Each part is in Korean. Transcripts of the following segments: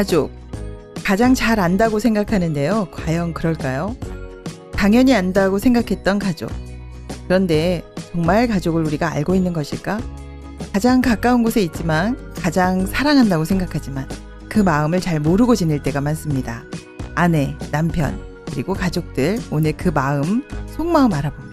가족, 가장 잘 안다고 생각하는데요. 과연 그럴까요? 당연히 안다고 생각했던 가족. 그런데 정말 가족을 우리가 알고 있는 것일까? 가장 가까운 곳에 있지만 가장 사랑한다고 생각하지만 그 마음을 잘 모르고 지낼 때가 많습니다. 아내, 남편, 그리고 가족들, 오늘 그 마음, 속마음 알아봅니다.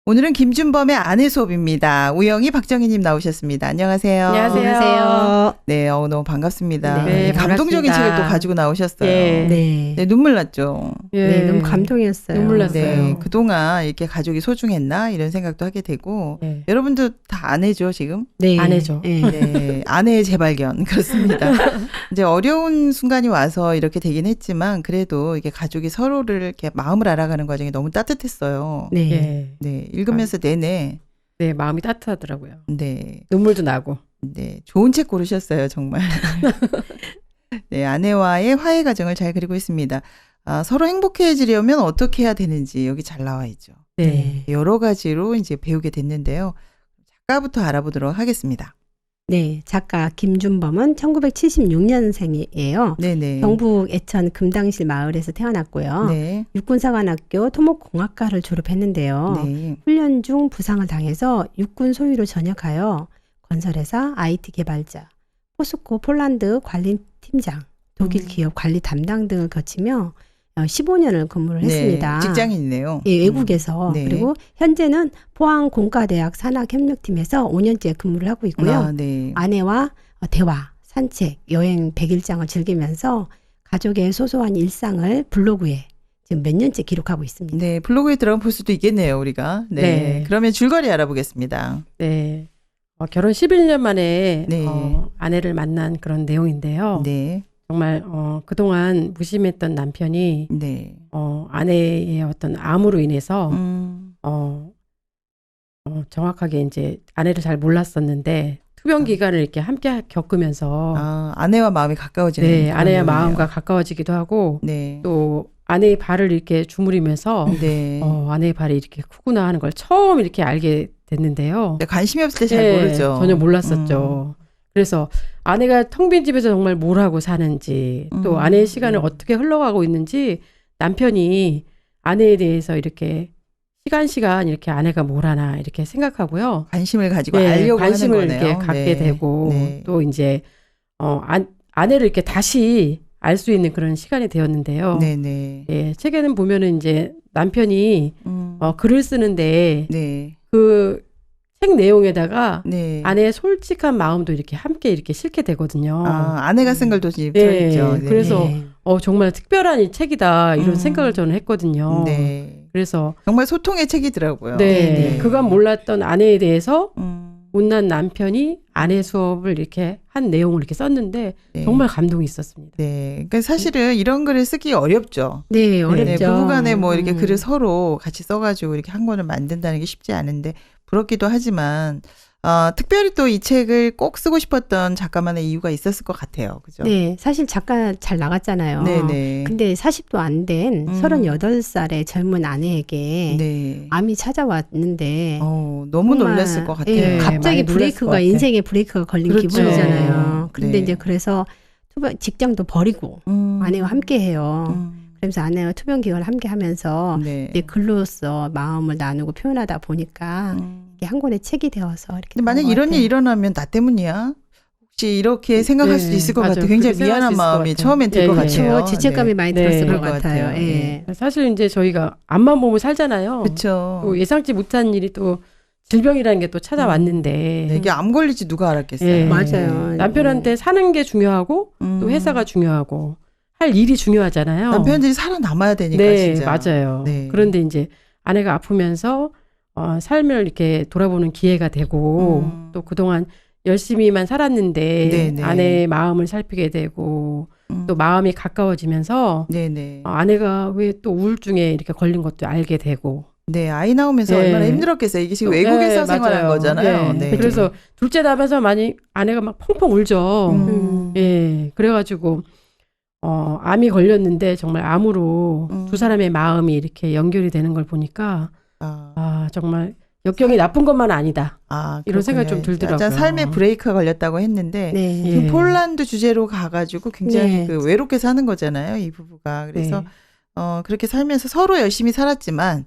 오늘은 김준범의 아내 수업입니다. 우영이 박정희님 나오셨습니다. 안녕하세요. 안녕하세요. 네, 너무 반갑습니다. 네, 감동적인 반갑습니다. 책을 또 가지고 나오셨어요. 네. 네, 눈물 났죠. 네, 너무 감동이었어요. 눈물 났어요. 네, 그동안 이렇게 가족이 소중했나 이런 생각도 하게 되고 네. 여러분도 다 아내죠 지금? 네. 아내죠. 네. 네, 아내의 재발견 그렇습니다. 이제 어려운 순간이 와서 이렇게 되긴 했지만 그래도 이게 가족이 서로를 이렇게 마음을 알아가는 과정이 너무 따뜻했어요. 네. 예. 네, 읽으면서 내내 네, 마음이 따뜻하더라고요. 네, 눈물도 나고. 네, 좋은 책 고르셨어요 정말. 네, 아내와의 화해 과정을 잘 그리고 있습니다. 서로 행복해지려면 어떻게 해야 되는지 여기 잘 나와 있죠. 네. 여러 가지로 이제 배우게 됐는데요. 작가부터 알아보도록 하겠습니다. 네, 작가 김준범은 1976년생이에요. 네네. 경북 애천 금당실 마을에서 태어났고요. 네. 육군사관학교 토목공학과를 졸업했는데요. 네. 훈련 중 부상을 당해서 육군 소위로 전역하여 건설회사, IT 개발자, 포스코 폴란드 관리팀장, 독일 기업 관리 담당 등을 거치며 15년을 근무를 했습니다. 직장인이네요. 예, 외국에서. 네. 그리고 현재는 포항공과대학 산학협력팀에서 5년째 근무를 하고 있고요. 네. 아내와 대화, 산책, 여행 100일장을 즐기면서 가족의 소소한 일상을 블로그에 지금 몇 년째 기록하고 있습니다. 네, 블로그에 들어가 볼 수도 있겠네요, 우리가. 네. 네. 그러면 줄거리 알아보겠습니다. 네. 결혼 11년 만에 네. 아내를 만난 그런 내용인데요. 네. 정말 그동안 무심했던 남편이 네. 아내의 어떤 암으로 인해서 정확하게 이제 아내를 잘 몰랐었는데 투병 기간을 이렇게 함께 겪으면서 아내와 마음이 가까워지는. 네, 그런 아내의 내용이에요. 마음과 가까워지기도 하고 네. 또 아내의 발을 이렇게 주무리면서 네. 아내의 발이 이렇게 크구나 하는 걸 처음 이렇게 알게 됐는데요. 네, 관심이 없을 때 잘 네, 모르죠. 전혀 몰랐었죠. 그래서 아내가 텅 빈 집에서 정말 뭘 하고 사는지 또 아내의 시간을 어떻게 흘러가고 있는지 남편이 아내에 대해서 이렇게 시간 이렇게 아내가 뭘 하나 이렇게 생각하고요. 관심을 가지고 네, 알려고 관심을 하는 거네요. 이렇게 갖게 네. 되고 네. 또 이제 아내를 이렇게 다시 알 수 있는 그런 시간이 되었는데요. 네네. 네, 책에는 보면은 이제 남편이 글을 쓰는데 네. 그 책 내용에다가 네. 아내의 솔직한 마음도 이렇게 함께 이렇게 실게 되거든요. 아내가 쓴 걸도 지금 네, 들어있죠. 네. 그래서 네. 정말 특별한 이 책이다 이런 생각을 저는 했거든요. 네. 그래서 정말 소통의 책이더라고요. 네, 그간 몰랐던 아내에 대해서 못난 남편이 아내 수업을 이렇게 한 내용을 이렇게 썼는데 네. 정말 감동이 있었습니다. 네. 그러니까 사실은 이런 글을 쓰기 어렵죠. 네, 어렵죠. 네, 부부간에 뭐 이렇게 글을 서로 같이 써가지고 이렇게 한 권을 만든다는 게 쉽지 않은데 부럽기도 하지만 특별히 또 이 책을 꼭 쓰고 싶었던 작가만의 이유가 있었을 것 같아요. 그죠? 네, 사실 작가 잘 나갔잖아요. 네네. 근데 40도 안 된 38살의 젊은 아내에게 네. 암이 찾아왔는데 너무 정말, 놀랐을 것 같아요. 예, 갑자기 많이 놀랐을 것 브레이크가 같아. 인생의 브레이크가 걸린 그렇죠. 기분이잖아요. 근데 네. 이제 그래서 직장도 버리고 아내와 함께 해요. 그래서 아내와 투병 기간을 함께 하면서 네. 내 글로써 마음을 나누고 표현하다 보니까 이게 한 권의 책이 되어서 이렇게. 근데 만약 나온 것 이런 같아요. 일 일어나면 나 때문이야? 혹시 이렇게 생각할 네, 수도 있을 것 맞아요. 같아요. 굉장히 그렇게 생각할 미안한 수 있을 것 마음이 같아요. 처음엔 들 것 네, 같아요. 그렇죠. 죄책감이 많이 네. 들었을 그럴 것 것 같아요. 같아요. 예. 사실 이제 저희가 앞만 보면 살잖아요. 그렇죠. 또 예상치 못한 일이 또 질병이라는 게 또 찾아왔는데 네, 이게 암 걸릴지 누가 알았겠어요. 예. 맞아요. 남편한테 사는 게 중요하고 또 회사가 중요하고 할 일이 중요하잖아요. 남편들이 살아남아야 되니까 네, 진짜. 맞아요. 네. 그런데 이제 아내가 아프면서 삶을 이렇게 돌아보는 기회가 되고 또 그동안 열심히만 살았는데 네네. 아내의 마음을 살피게 되고 또 마음이 가까워지면서 네네. 아내가 왜 또 우울증에 이렇게 걸린 것도 알게 되고 네, 아이 나오면서 네. 얼마나 힘들었겠어요. 이게 지금 외국에서 네, 생활한 맞아요. 거잖아요. 네. 네. 그래서 둘째 나면서 많이 아내가 막 펑펑 울죠. 예, 그래가지고 암이 걸렸는데 정말 암으로 두 사람의 마음이 이렇게 연결이 되는 걸 보니까 정말 역경이 나쁜 것만 아니다. 이런 생각이 좀 들더라고요. 약간 삶의 브레이크가 걸렸다고 했는데 네. 지금 폴란드 주제로 가가지고 굉장히 네. 그 외롭게 사는 거잖아요. 이 부부가. 그래서 네. 그렇게 살면서 서로 열심히 살았지만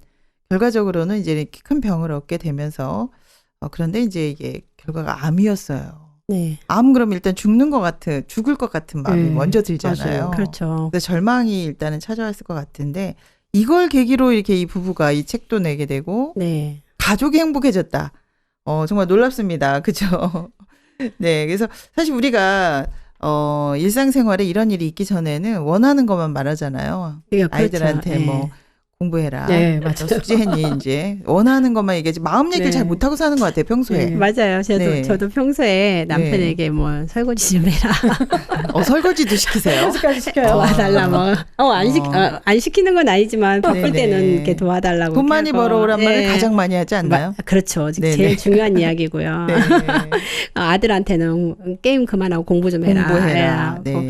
결과적으로는 이제 이렇게 큰 병을 얻게 되면서 그런데 이제 이게 결과가 암이었어요. 네. 암 그러면 일단 죽을 것 같은 마음이 네, 먼저 들잖아요. 맞아요. 그렇죠. 그래서 절망이 일단은 찾아왔을 것 같은데 이걸 계기로 이렇게 이 부부가 이 책도 내게 되고 네. 가족이 행복해졌다. 정말 놀랍습니다. 그죠? 네. 그래서 사실 우리가 일상생활에 이런 일이 있기 전에는 원하는 것만 말하잖아요. 그렇죠. 아이들한테 네. 뭐 공부해라. 네, 맞아요. 숙제했니 이제 원하는 것만 얘기하지 마음 얘기를 네. 잘 못하고 사는 것 같아요. 평소에. 네. 맞아요. 네. 저도 평소에 남편에게 뭐 설거지 좀 해라. 설거지도 시키세요. 설거지까지 시켜요. 도와달라 뭐. 안 시키는 건 아니지만 바쁠 네네. 때는 이렇게 도와달라고. 돈 많이 이렇게 하고. 벌어오란 말을 네. 가장 많이 하지 않나요? 그렇죠. 네네. 제일 중요한 이야기고요. 네. 아들한테는 게임 그만하고 공부 좀 해라. 공부해라. 네. 네.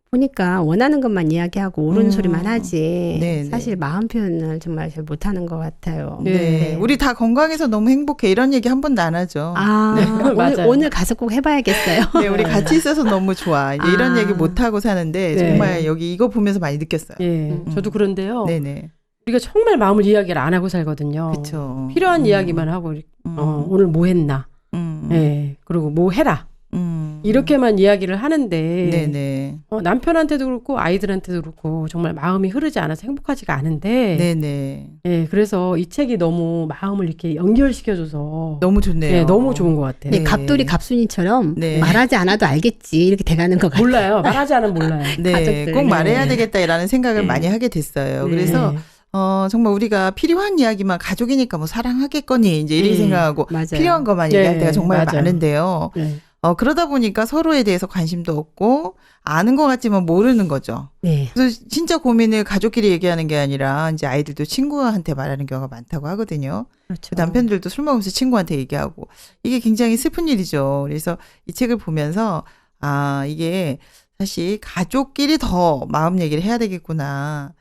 보니까 원하는 것만 이야기하고 옳은 소리만 하지 네네. 사실 마음 표현을 정말 잘 못하는 것 같아요. 네. 우리 다 건강해서 너무 행복해. 이런 얘기 한 번도 안 하죠. 네, 맞아요. 오늘 가서 꼭 해봐야겠어요. 네, 우리 같이 있어서 너무 좋아. 이제 이런 얘기 못 하고 사는데 네. 정말 여기 이거 보면서 많이 느꼈어요. 예, 저도 그런데요. 네네. 우리가 정말 마음을 이야기를 안 하고 살거든요. 그렇죠. 필요한 이야기만 하고 오늘 뭐 했나. 예, 그리고 뭐 해라. 이렇게만 이야기를 하는데 네네. 남편한테도 그렇고 아이들한테도 그렇고 정말 마음이 흐르지 않아서 행복하지가 않은데 네네. 예, 그래서 이 책이 너무 마음을 이렇게 연결시켜줘서 너무 좋네요. 예, 너무 좋은 것 같아요. 네, 갑돌이 갑순이처럼 네. 말하지 않아도 알겠지 이렇게 돼가는 것 같아요. 몰라요. 말하지 않으면 몰라요. 네, 가족들. 꼭 말해야 네. 되겠다라는 생각을 네. 많이 하게 됐어요. 네. 그래서 정말 우리가 필요한 이야기만 가족이니까 뭐 사랑하겠거니 이제 이렇게 생각하고 맞아요. 필요한 것만 네, 얘기할 때가 정말 맞아요. 많은데요. 네. 그러다 보니까 서로에 대해서 관심도 없고 아는 것 같지만 모르는 거죠. 네. 그래서 진짜 고민을 가족끼리 얘기하는 게 아니라 이제 아이들도 친구한테 말하는 경우가 많다고 하거든요. 그렇죠. 남편들도 술 먹으면서 친구한테 얘기하고 이게 굉장히 슬픈 일이죠. 그래서 이 책을 보면서 이게 사실 가족끼리 더 마음 얘기를 해야 되겠구나.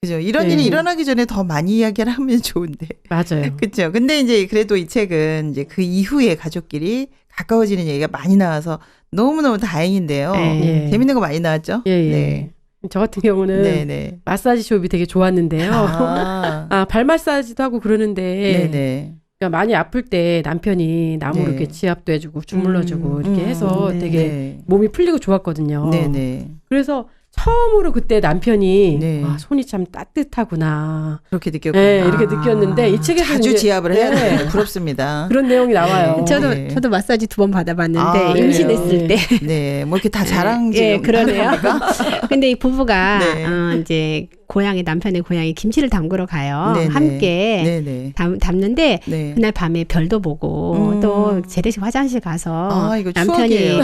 그죠? 이런 네. 일이 일어나기 전에 더 많이 이야기를 하면 좋은데. 맞아요. 그렇죠. 근데 이제 그래도 이 책은 이제 그 이후에 가족끼리 가까워지는 얘기가 많이 나와서 너무너무 다행인데요. 네. 재밌는 거 많이 나왔죠? 예, 예. 네. 저 같은 경우는 네네. 마사지 숍이 되게 좋았는데요. 아, 발 마사지도 하고 그러는데 네네. 그러니까 많이 아플 때 남편이 나무로 네. 이렇게 지압도 해주고 주물러주고 이렇게 해서 네. 되게 네. 몸이 풀리고 좋았거든요. 네네. 그래서 처음으로 그때 남편이 네. 손이 참 따뜻하구나. 그렇게 느꼈군요. 네, 이렇게 느꼈는데 이 책에서 자주 이제 지압을 해야 네. 돼. 부럽습니다. 그런 내용이 나와요. 네. 저도 마사지 2번 받아봤는데 아, 그래요? 임신했을 때. 네, 뭐 이렇게 다 자랑 지금. 예, 그러네요. 근데 이 부부가 네. 이제 남편의 고향에 김치를 담그러 가요. 네네. 함께 네네. 담는데 네. 그날 밤에 별도 보고 또 재래식 화장실 가서 이거 남편이 추억이에요.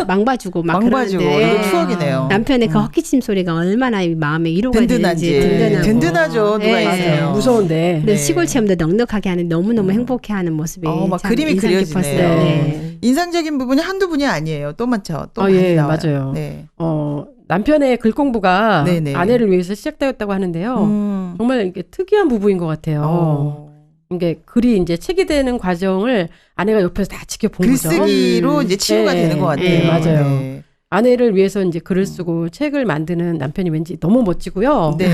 망봐주고 막 망봐주고 그러는데 이거 추억이네요. 남편의 그 헛기침 소리가 얼마나 이 마음에 위로가 든든한지. 되는지 든든하고. 든든하죠. 누가 예. 있어요. 무서운데. 근데 네. 시골 체험도 넉넉하게 하는 너무너무 행복해하는 모습이 막 참 그림이 인상 그려지네요. 깊었어요. 네. 인상적인 부분이 한두 분이 아니에요. 또 많죠. 또 많이 예, 나와요. 맞아요. 네. 남편의 글 공부가 네네. 아내를 위해서 시작되었다고 하는데요. 정말 이게 특이한 부부인 것 같아요. 이게 글이 이제 책이 되는 과정을 아내가 옆에서 다 지켜본 거죠. 글쓰기로 이제 치유가 네. 되는 것 같아요. 네, 맞아요. 네. 아내를 위해서 이제 글을 쓰고 책을 만드는 남편이 왠지 너무 멋지고요. 네.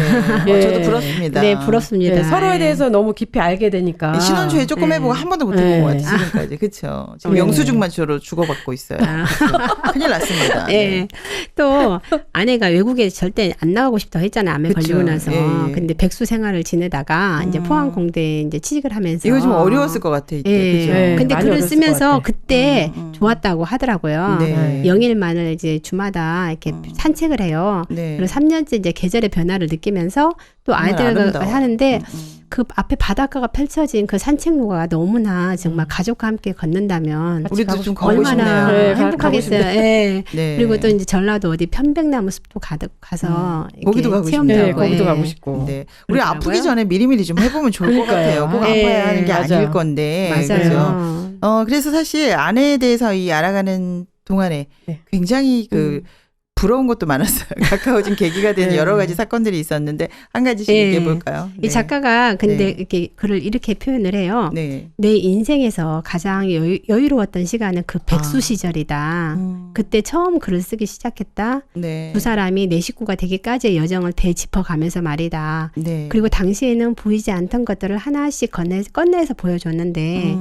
예. 저도 부럽습니다. 네, 부럽습니다. 예, 서로에 대해서 너무 깊이 알게 되니까. 신혼초에 조금 네. 해보고 한 번도 못 해본 네. 것 같아요. 지금까지. 그렇죠. 지금 네. 영수증만 주로 주고받고 있어요. 큰일 났습니다. 예. 또 아내가 외국에 절대 안 나가고 싶다고 했잖아요. 암에 그쵸. 걸리고 나서. 예. 근데 백수 생활을 지내다가 이제 포항공대에 이제 취직을 하면서 이거 좀 어려웠을 것 같아요. 이때. 예. 그죠? 네, 근데 많이 글을 어려웠을 것 쓰면서 같아요. 그때 좋았다고 하더라고요. 네. 영일만을 이제 이제 주마다 이렇게 음. 산책을 해요. 네. 그리고 3년째 이제 계절의 변화를 느끼면서 또 정말 아이들과 아름다워. 하는데 그 앞에 바닷가가 펼쳐진 그 산책로가 너무나 정말 가족과 함께 걷는다면 우리도 가고 좀 싶어요. 가고 얼마나 싶네요. 네, 행복하겠어요. 예. 네. 그리고 또 이제 전라도 어디 편백나무 숲도 가서 이렇게 거기도 가고 체험도 싶네요. 네, 하고, 거기도 예. 가고 싶고. 네. 우리 그러더라고요. 아프기 전에 미리미리 좀 해보면 좋을 것 그러니까요. 같아요. 꼭 네, 아파야 하는 게 맞아. 아닐 건데. 맞아요. 그죠? 그래서 사실 아내에 대해서 이 알아가는 동안에 네. 굉장히 부러운 것도 많았어요. 가까워진 계기가 된 네. 여러 가지 사건들이 있었는데 한 가지씩 네. 얘기해 볼까요? 이 작가가 근데 네. 이렇게 글을 이렇게 표현을 해요. 네. 내 인생에서 가장 여유로웠던 시간은 그 백수 아. 시절이다. 음. 그때 처음 글을 쓰기 시작했다. 네. 두 사람이 내 식구가 되기까지의 여정을 되짚어가면서 말이다. 네. 그리고 당시에는 보이지 않던 것들을 하나씩 꺼내서 보여줬는데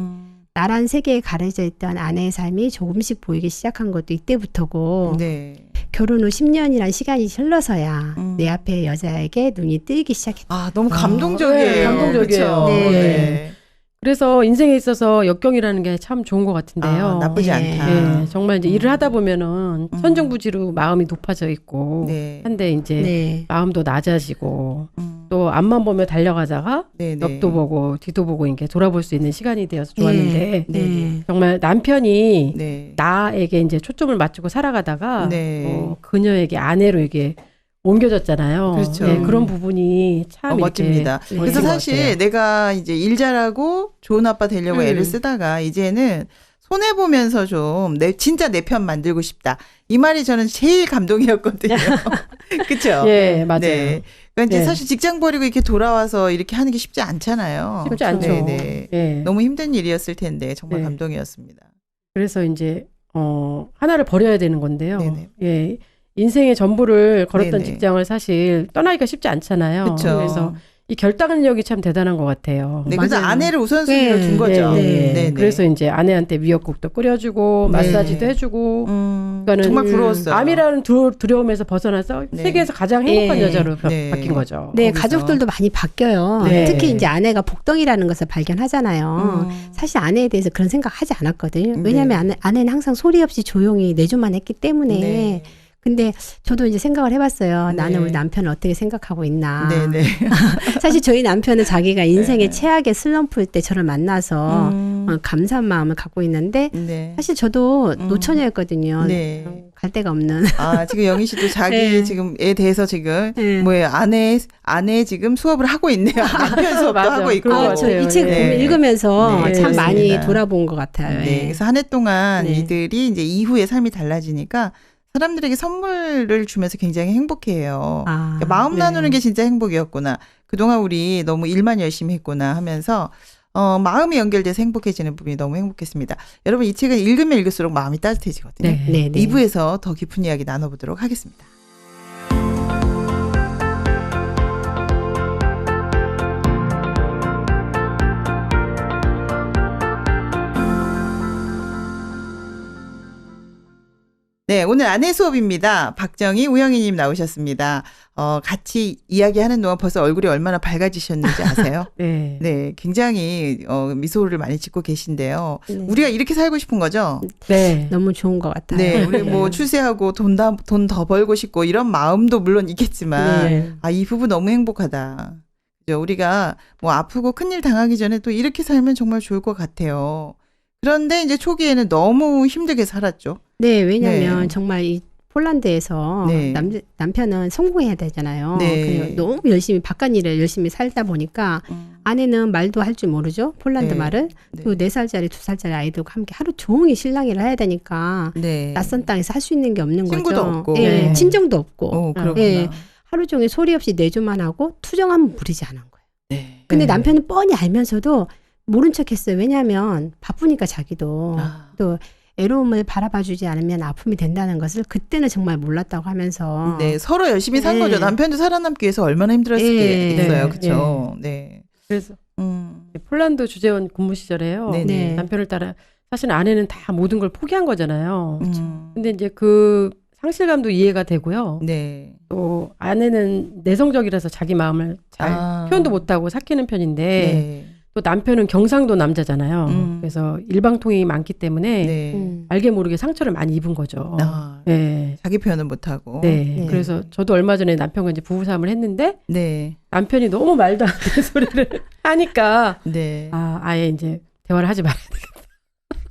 나란 세계에 가려져 있던 아내의 삶이 조금씩 보이기 시작한 것도 이때부터고 네. 결혼 후 10년이란 시간이 흘러서야 음. 내 앞에 여자에게 눈이 뜨이기 시작했다. 아, 너무 감동적이에요. 네, 감동적이에요. 그쵸? 네. 네. 그래서 인생에 있어서 역경이라는 게 참 좋은 것 같은데요. 아, 나쁘지 네. 않다. 예, 정말 이제 일을 하다 보면은 천정부지로 마음이 높아져 있고 네. 한데 이제 네. 마음도 낮아지고 음. 또 앞만 보며 달려가다가 네, 네. 옆도 보고 뒤도 보고 이렇게 돌아볼 수 있는 시간이 되어서 좋았는데 네. 정말 남편이 네. 나에게 이제 초점을 맞추고 살아가다가 네. 그녀에게 아내로 이게 옮겨졌잖아요. 그렇죠. 예, 그런 부분이 참 이렇게 멋집니다. 멋진 그래서 것 사실 같아요. 내가 이제 일 잘하고 좋은 아빠 되려고 애를 쓰다가 이제는 손해 보면서 좀 진짜 내 편 만들고 싶다. 이 말이 저는 제일 감동이었거든요. 그렇죠? 예, 맞아요. 네. 그러니까 이제 네. 사실 직장 버리고 이렇게 돌아와서 이렇게 하는 게 쉽지 않잖아요. 쉽지 않죠. 네, 네. 예. 너무 힘든 일이었을 텐데 정말 네. 감동이었습니다. 그래서 이제 하나를 버려야 되는 건데요. 네네. 예. 인생의 전부를 걸었던 네네. 직장을 사실 떠나기가 쉽지 않잖아요. 그렇죠. 그래서 이 결단력이 참 대단한 것 같아요. 네, 그래서 맞아요. 아내를 우선순위로 네, 둔 거죠. 네, 예. 네, 네. 그래서 이제 아내한테 미역국도 끓여주고 네. 마사지도 해주고 그러니까는 정말 부러웠어요. 암이라는 두려움에서 벗어나서 네. 세계에서 가장 행복한 네. 여자로 네. 바뀐 거죠. 네, 거기서. 가족들도 많이 바뀌어요. 네. 특히 이제 아내가 복덩이라는 것을 발견하잖아요. 사실 아내에 대해서 그런 생각 하지 않았거든요. 왜냐하면 아내는 항상 소리 없이 조용히 내조만 했기 때문에. 네. 근데 저도 이제 생각을 해봤어요. 네. 나는 우리 남편을 어떻게 생각하고 있나. 네네. 사실 저희 남편은 자기가 인생의 네. 최악의 슬럼프일 때 저를 만나서 감사한 마음을 갖고 있는데 네. 사실 저도 노처녀였거든요. 네. 갈 데가 없는. 아, 지금 영희 씨도 자기 네. 지금에 대해서 지금 네. 뭐예요? 아내 지금 수업을 하고 있네요. 남편 수업도 맞아. 하고 있고. 그런 것 저 같아요. 이 책 네. 읽으면서 네, 참 많이 그렇습니다. 돌아본 것 같아요. 네. 예. 그래서 한 해 동안 네. 이들이 이제 이후의 삶이 달라지니까 사람들에게 선물을 주면서 굉장히 행복해해요. 아, 그러니까 마음 네. 나누는 게 진짜 행복이었구나. 그동안 우리 너무 일만 열심히 했구나 하면서 마음이 연결돼서 행복해지는 부분이 너무 행복했습니다. 여러분 이 책은 읽으면 읽을수록 마음이 따뜻해지거든요. 네. 네, 네. 2부에서 더 깊은 이야기 나눠보도록 하겠습니다. 네, 오늘 아내 수업입니다. 박정희, 우영희님 나오셨습니다. 같이 이야기하는 동안 벌써 얼굴이 얼마나 밝아지셨는지 아세요? 네. 네, 굉장히 미소를 많이 짓고 계신데요. 네. 우리가 이렇게 살고 싶은 거죠? 네. 너무 좋은 것 같아요. 네, 우리 뭐 출세하고 돈 더 벌고 싶고 이런 마음도 물론 있겠지만, 네. 이 부부 너무 행복하다. 그죠? 우리가 뭐 아프고 큰일 당하기 전에 또 이렇게 살면 정말 좋을 것 같아요. 그런데 이제 초기에는 너무 힘들게 살았죠. 네, 왜냐하면 네. 정말 이 폴란드에서 네. 남편은 성공해야 되잖아요. 네. 그래서 너무 열심히 바깥 일에 열심히 살다 보니까 아내는 말도 할 줄 모르죠. 폴란드 네. 말을. 네. 그리고 4살짜리 2살짜리 아이들과 함께 하루 종일 실랑이를 해야 되니까 네. 낯선 땅에서 할 수 있는 게 없는 친구도 거죠. 없고. 예, 네. 친정도 없고. 그렇구나. 예. 하루 종일 소리 없이 내조만 하고 투정하면 부리지 않은 거예요. 네. 근데 네. 남편은 뻔히 알면서도 모른 척했어요. 왜냐하면 바쁘니까 자기도 아. 또 애로움을 바라봐주지 않으면 아픔이 된다는 것을 그때는 정말 몰랐다고 하면서 네, 서로 열심히 산 네. 거죠. 남편도 살아남기 위해서 얼마나 힘들었겠어요. 네. 그렇죠. 네. 그래서 폴란드 주재원 근무 시절에요. 네네. 네. 남편을 따라 사실 아내는 다 모든 걸 포기한 거잖아요. 음. 근데 이제 그 상실감도 이해가 되고요. 네. 또 아내는 내성적이라서 자기 마음을 잘 표현도 못하고 삭히는 편인데 네. 또 남편은 경상도 남자잖아요. 그래서 일방통행이 많기 때문에 네. 알게 모르게 상처를 많이 입은 거죠. 아, 네. 자기 표현은 못하고. 네. 네. 그래서 저도 얼마 전에 남편과 이제 부부싸움을 했는데 네. 남편이 너무 말도 안 되는 소리를 하니까 네. 아예 이제 대화를 하지 말아야 되겠다.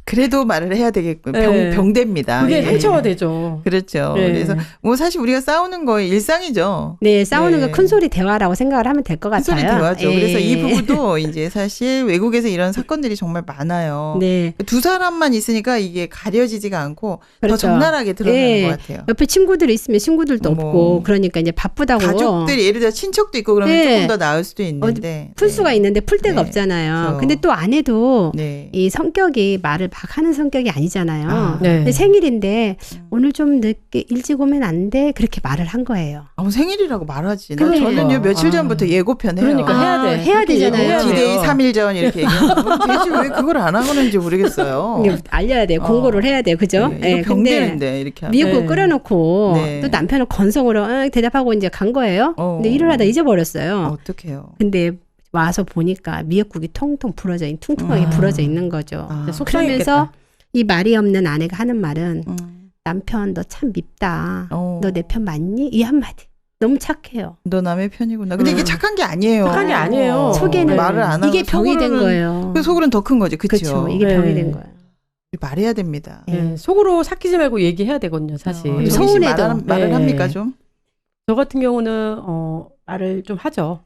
그래도 말을 해야 되겠군. 네. 병됩니다. 그게 예. 상처가 되죠. 그렇죠. 네. 그래서 뭐 사실 우리가 싸우는 거의 일상이죠. 네, 싸우는 네. 거 큰 소리 대화라고 생각을 하면 될 것 큰 같아요. 소리 대화죠. 예. 그래서 이 부부도 이제 사실 외국에서 이런 사건들이 정말 많아요. 네. 두 사람만 있으니까 이게 가려지지가 않고 더 그렇죠. 적나라하게 드러나는 예. 것 같아요. 옆에 친구들이 있으면 친구들도 뭐. 없고 그러니까 이제 바쁘다고 가족들이 예를 들어 친척도 있고 그러면 네. 조금 더 나을 수도 있는데 풀 수가 있는데 풀 데가 네. 없잖아요. 그렇죠. 근데 또 아내도 네. 이 성격이 말을 막 하는 성격이 아니잖아요. 아. 네. 근데 생일인데 오늘 좀 늦게 일찍 오면 안 돼? 그렇게 말을 한 거예요. 생일이라고 말하지. 그러니까. 저는요 며칠 전부터 예고편 해요. 그러니까 해야 돼. 해야 되잖아요. 해야 돼요. 디데이 3일 전 이렇게 얘기하면 대체 왜 그걸 안 하고는지 모르겠어요. 이게 알려야 돼요. 공고를 해야 돼요. 그죠? 네, 이거 병되는데 이렇게 하면. 미역국 네. 끓여놓고 네. 또 남편은 건성으로 대답하고 이제 간 거예요. 근데 일을 하다 잊어버렸어요. 어떡해요. 근데 와서 보니까 미역국이 퉁퉁하게 부러져 있는 거죠. 아. 그러면서 이 말이 없는 아내가 하는 말은 음. 남편 너 참 밉다. 어. 너 내 편 맞니? 이 한마디. 너무 착해요. 너 남의 편이구나. 근데 이게 착한 게 아니에요. 착한 게 아니에요. 속에는 말을 안 하고 이게 병이 된 속으로는- 거예요. 그 속으로는 더 큰 거죠. 그렇죠. 그렇죠. 이게 병이 된 거예요. 말해야 됩니다. 네, 속으로 삭히지 말고 얘기해야 되거든요, 사실. 정희 씨 서운해도. 말을 네. 합니까 좀? 저 같은 경우는 말을 좀 하죠.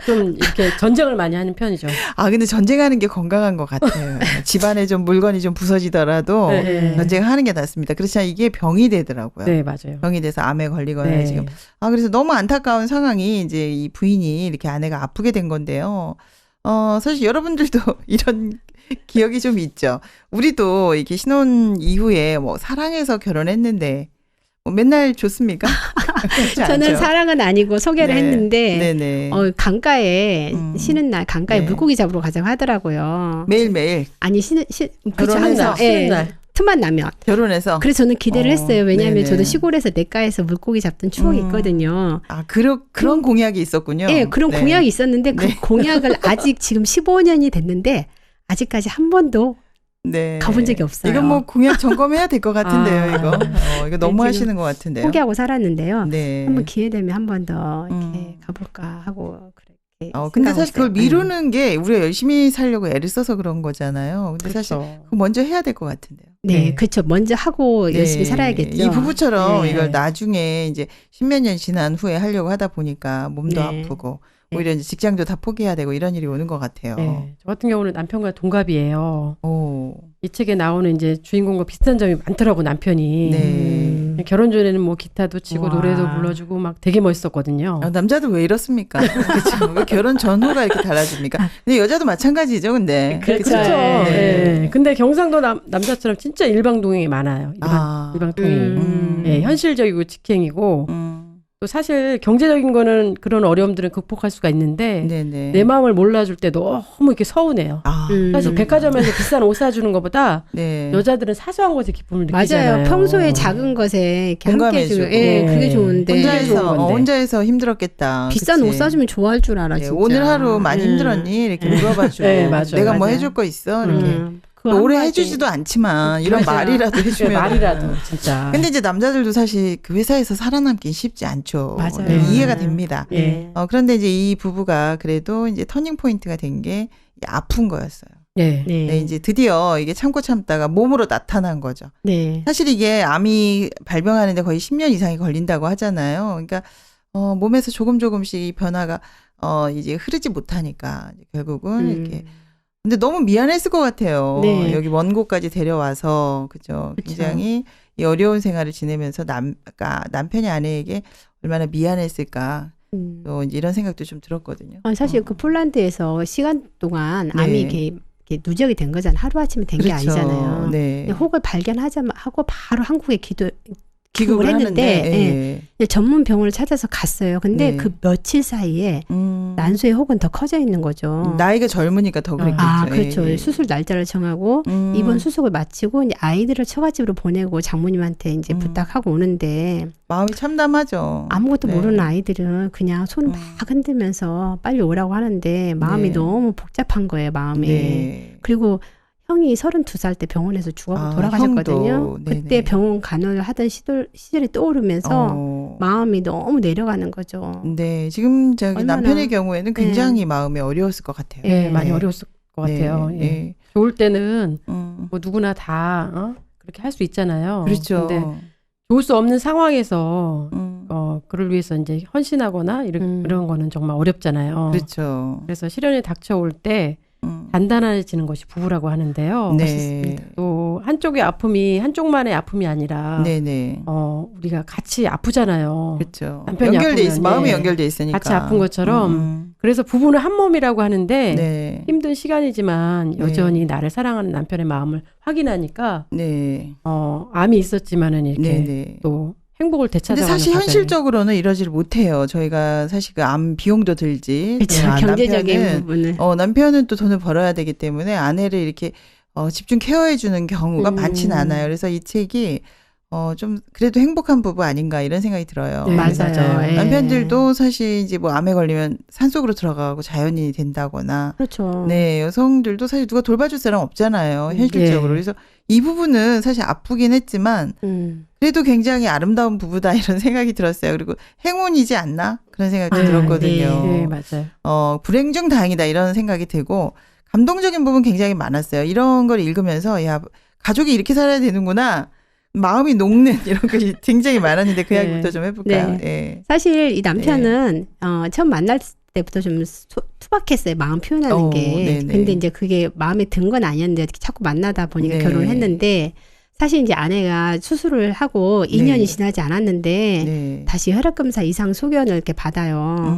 좀 이렇게 전쟁을 많이 하는 편이죠. 근데 전쟁하는 게 건강한 것 같아요. 집안에 좀 물건이 좀 부서지더라도 네. 전쟁하는 게 낫습니다. 그렇지만 이게 병이 되더라고요. 네, 맞아요. 병이 돼서 암에 걸리거나 네. 지금. 그래서 너무 안타까운 상황이 이제 이 부인이 이렇게 아내가 아프게 된 건데요. 사실 여러분들도 이런 기억이 좀 있죠. 우리도 이렇게 신혼 이후에 뭐 사랑해서 결혼했는데 뭐 맨날 좋습니까? 그렇지 저는 않죠? 사랑은 아니고 소개를 네. 했는데 네네. 강가에 쉬는 날 강가에 네. 물고기 잡으러 가자고 하더라고요. 매일매일 아니 결혼해서 쉬는 날. 틈만 나면. 결혼해서. 그래서 저는 기대를 했어요. 왜냐하면 네네. 저도 시골에서 냇가에서 물고기 잡던 추억이 있거든요. 그런 공약이 있었군요. 네, 그런 네. 공약이 있었는데 그 네. 공약을 아직 지금 15년이 됐는데 아직까지 한 번도 네. 가본 적이 없어요. 이건 뭐 공약 점검해야 될 것 같은데요, 이거 너무 지금 하시는 것 같은데요. 포기하고 살았는데요. 네. 한번 기회 되면 한 번 더 이렇게 음. 가볼까 하고 그렇게. 근데 생각하고 사실 그걸 있어요. 미루는 게 우리가 열심히 살려고 애를 써서 그런 거잖아요. 근데 사실 그렇죠. 그거 먼저 해야 될 것 같은데요. 네, 네. 그렇죠. 먼저 하고 열심히 네. 살아야겠죠. 이 부부처럼 네. 이걸 나중에 이제 십몇 년 지난 후에 하려고 하다 보니까 몸도 네. 아프고 네. 오히려 이제 직장도 다 포기해야 되고 이런 일이 오는 것 같아요. 네, 저 같은 경우는 남편과 동갑이에요. 오. 이 책에 나오는 이제 주인공과 비슷한 점이 많더라고 남편이. 네. 결혼 전에는 뭐 기타도 치고 와. 노래도 불러주고 막 되게 멋있었거든요. 남자들 왜 이렇습니까? 그렇죠. 왜 결혼 전후가 이렇게 달라집니까? 근데 여자도 마찬가지죠, 근데. 그렇죠. 그렇죠. 네. 네. 근데 경상도 남자처럼 진짜 일방동행이 많아요. 일방통행. 네, 현실적이고 직행이고 또 사실 경제적인 거는 그런 어려움들은 극복할 수가 있는데 네네. 내 마음을 몰라줄 때 너무 이렇게 서운해요. 사실 백화점에서 비싼 옷 사주는 것보다 네. 여자들은 사소한 것에 기쁨을 느끼잖아요. 맞아요. 평소에 작은 것에 이렇게 함께 공감해주고. 해주고, 예, 그게 좋은데 혼자해서 힘들었겠다. 비싼 그치? 옷 사주면 좋아할 줄 알아. 네, 진짜. 오늘 하루 많이 힘들었니? 이렇게 물어봐주고. 네, 맞아요. 내가 뭐 맞아요. 해줄 거 있어? 이렇게. 그 오래 한마디. 해주지도 않지만 이런 맞아요. 말이라도 해주면. 말이라도 진짜. 근데 이제 남자들도 사실 그 회사에서 살아남긴 쉽지 않죠. 맞아요. 네, 이해가 됩니다. 네. 그런데 이제 이 부부가 그래도 이제 터닝 포인트가 된 게 아픈 거였어요. 네. 네. 네, 이제 드디어 이게 참고 참다가 몸으로 나타난 거죠. 네. 사실 이게 암이 발병하는데 거의 10년 이상이 걸린다고 하잖아요. 그러니까 몸에서 조금씩 이 변화가 이제 흐르지 못하니까 결국은 이렇게. 근데 너무 미안했을 것 같아요. 네. 여기 먼 곳까지 데려와서 그죠. 굉장히 이 어려운 생활을 지내면서 남편이 아내에게 얼마나 미안했을까. 또 이제 이런 생각도 좀 들었거든요. 사실 그 폴란드에서 시간 동안 네. 암이 이렇게 누적이 된 거잖아요. 하루아침에 된 게 그렇죠. 아니잖아요. 네. 근데 혹을 발견하고 바로 한국에 귀국을 했는데 하는데, 예. 이제 전문 병원을 찾아서 갔어요. 근데 네. 그 며칠 사이에 난소의 혹은 더 커져 있는 거죠. 나이가 젊으니까 더 그랬겠죠. 아, 그렇죠. 예. 수술 날짜를 정하고 입원 수속을 마치고 이제 아이들을 처갓집으로 보내고 장모님한테 이제 부탁하고 오는데 마음이 참담하죠. 아무것도 네. 모르는 아이들은 그냥 손 막 흔들면서 빨리 오라고 하는데 마음이 네. 너무 복잡한 거예요, 마음이. 네. 그리고 형이 32살 때 병원에서 돌아가셨거든요. 형도. 네네. 그때 병원 간호를 하던 시절이 떠오르면서 마음이 너무 내려가는 거죠. 네, 지금 저기 얼마나- 남편의 경우에는 굉장히 마음이 어려웠을 것 같아요. 예, 많이 네. 어려웠을 것 같아요. 네, 예. 네. 좋을 때는 음, 뭐 누구나 다 그렇게 할 수 있잖아요. 그렇죠. 근데 좋을 수 없는 상황에서 음, 그를 위해서 이제 헌신하거나 이런 거는 정말 어렵잖아요. 그렇죠. 그래서 시련이 닥쳐올 때 단단해지는 것이 부부라고 하는데요. 네, 또 한쪽의 아픔이 한쪽만의 아픔이 아니라 네, 네. 우리가 같이 아프잖아요. 그렇죠. 남편이 연결돼 있, 아프면, 마음이 예. 연결돼 있으니까 같이 아픈 것처럼 그래서 부부는 한 몸이라고 하는데 네, 힘든 시간이지만 여전히 나를 사랑하는 남편의 마음을 확인하니까 네, 암이 있었지만은 이렇게 네, 네. 또 행복을 근데 되찾아가는 사실 과정이. 현실적으로는 이러지를 못해요. 저희가 사실 그 암 비용도 들지. 그렇죠. 아, 경제적인 남편은, 부분을. 남편은 또 돈을 벌어야 되기 때문에 아내를 이렇게 집중 케어해주는 경우가 많지는 않아요. 그래서 이 책이 좀 그래도 행복한 부부 아닌가 이런 생각이 들어요. 네, 맞아요. 예. 남편들도 사실 이제 뭐 암에 걸리면 산속으로 들어가고 자연이 된다거나. 그렇죠. 네, 여성들도 사실 누가 돌봐줄 사람 없잖아요. 현실적으로. 예. 그래서 이 부분은 사실 아프긴 했지만 그래도 굉장히 아름다운 부부다 이런 생각이 들었어요. 그리고 행운이지 않나? 그런 생각도 들었거든요. 네, 맞아요. 불행 중 다행이다 이런 생각이 들고 감동적인 부분 굉장히 많았어요. 이런 걸 읽으면서 야, 가족이 이렇게 살아야 되는구나. 마음이 녹는 이런 것이 굉장히 많았는데 그 네. 이야기부터 좀 해볼까요? 네. 예. 사실 이 남편은 처음 만날 때부터 좀 투박했어요. 마음 표현하는 게. 네네. 근데 이제 그게 마음에 든 건 아니었는데 자꾸 만나다 보니까 네. 결혼을 했는데 사실 이제 아내가 수술을 하고 2년이 네. 지나지 않았는데 네. 다시 혈액검사 이상 소견을 이렇게 받아요.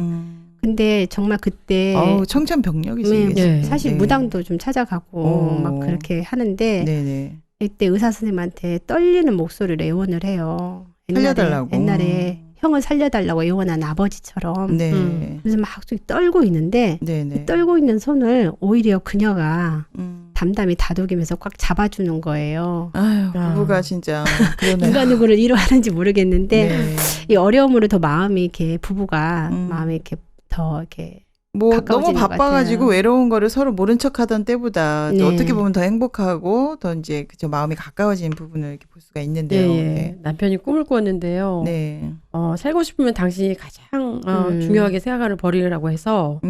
근데 정말 그때 청천벽력이죠. 네, 이게. 네. 사실 네. 무당도 좀 찾아가고 막 그렇게 하는데 네네. 이때 의사 선생님한테 떨리는 목소리로 애원을 해요. 살려달라고. 옛날에 형을 살려달라고 애원한 아버지처럼. 네. 그래서 막 떨고 있는데 네네. 떨고 있는 손을 오히려 그녀가 음. 담담히 다독이면서 꽉 잡아주는 거예요. 아유, 아. 부부가 진짜 그러네요. 누가 누구를 위로하는지 모르겠는데 네. 이 어려움으로 더 마음이 이렇게 부부가 음. 마음이 이렇게 더 이렇게 뭐 너무 가까워지는 것 바빠가지고 같아요. 외로운 거를 서로 모른 척하던 때보다 네. 어떻게 보면 더 행복하고 더 이제 그저 마음이 가까워진 부분을 이렇게 볼 수가 예, 있는데요. 예. 남편이 꿈을 꾸었는데요. 네. 살고 싶으면 당신이 가장 중요하게 생각하는 버리라고 해서